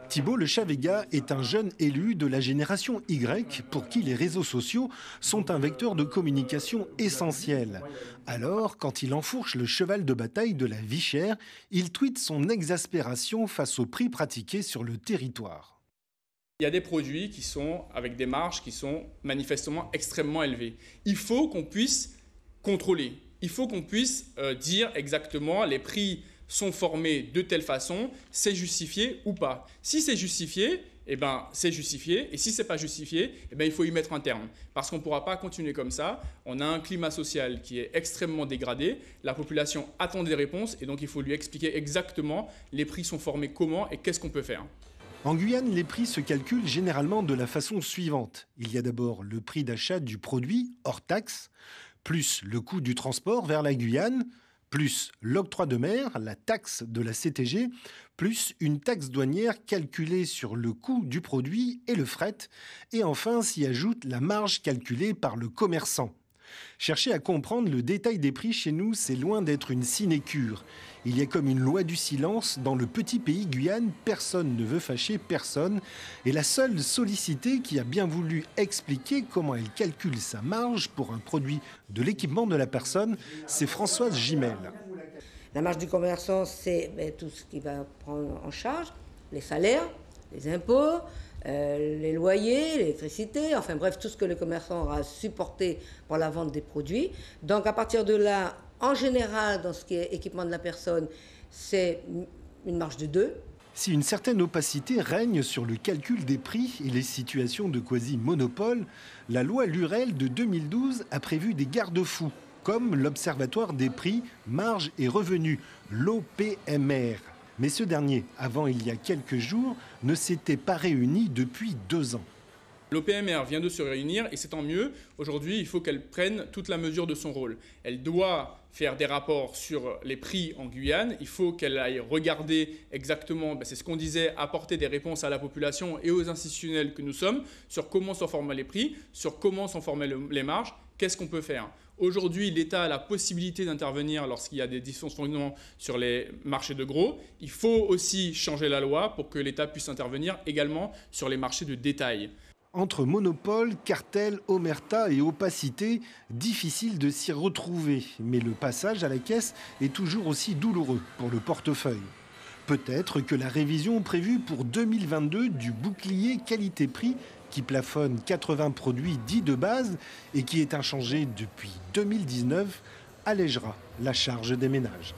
Thibault Le Chavega est un jeune élu de la génération Y pour qui les réseaux sociaux sont un vecteur de communication essentiel. Alors, quand il enfourche le cheval de bataille de la vie chère, il tweete son exaspération face aux prix pratiqués sur le territoire. Il y a des produits qui sont avec des marges qui sont manifestement extrêmement élevées. Il faut qu'on puisse contrôler. Il faut qu'on puisse dire exactement les prix sont formés de telle façon, c'est justifié ou pas. Si c'est justifié, eh ben, c'est justifié. Et si ce n'est pas justifié, eh ben, il faut y mettre un terme. Parce qu'on ne pourra pas continuer comme ça. On a un climat social qui est extrêmement dégradé. La population attend des réponses et donc il faut lui expliquer exactement les prix sont formés comment et qu'est-ce qu'on peut faire. En Guyane, les prix se calculent généralement de la façon suivante. Il y a d'abord le prix d'achat du produit hors taxe, plus le coût du transport vers la Guyane, plus l'octroi de mer, la taxe de la CTG, plus une taxe douanière calculée sur le coût du produit et le fret, et enfin s'y ajoute la marge calculée par le commerçant. Chercher à comprendre le détail des prix chez nous, c'est loin d'être une sinécure. Il y a comme une loi du silence. Dans le petit pays Guyane, personne ne veut fâcher personne. Et la seule sollicitée qui a bien voulu expliquer comment elle calcule sa marge pour un produit de l'équipement de la personne, c'est Françoise Gimel. La marge du commerçant, c'est tout ce qu'il va prendre en charge, les salaires, les impôts, les loyers, l'électricité, enfin bref, tout ce que le commerçant aura supporté pour la vente des produits. Donc à partir de là, en général, dans ce qui est équipement de la personne, c'est une marge de 2. Si une certaine opacité règne sur le calcul des prix et les situations de quasi-monopole, la loi Lurel de 2012 a prévu des garde-fous, comme l'Observatoire des prix, marges et revenus, l'OPMR. Mais ce dernier, avant il y a quelques jours, ne s'était pas réuni depuis 2 ans. L'OPMR vient de se réunir et c'est tant mieux. Aujourd'hui, il faut qu'elle prenne toute la mesure de son rôle. Elle doit faire des rapports sur les prix en Guyane. Il faut qu'elle aille regarder exactement, c'est ce qu'on disait, apporter des réponses à la population et aux institutionnels que nous sommes sur comment sont formés les prix, sur comment sont formées les marges, qu'est-ce qu'on peut faire. Aujourd'hui, l'État a la possibilité d'intervenir lorsqu'il y a des dysfonctionnements sur les marchés de gros. Il faut aussi changer la loi pour que l'État puisse intervenir également sur les marchés de détail. Entre monopole, cartel, omerta et opacité, difficile de s'y retrouver. Mais le passage à la caisse est toujours aussi douloureux pour le portefeuille. Peut-être que la révision prévue pour 2022 du bouclier qualité-prix, qui plafonne 80 produits dits de base et qui est inchangé depuis 2019, allégera la charge des ménages.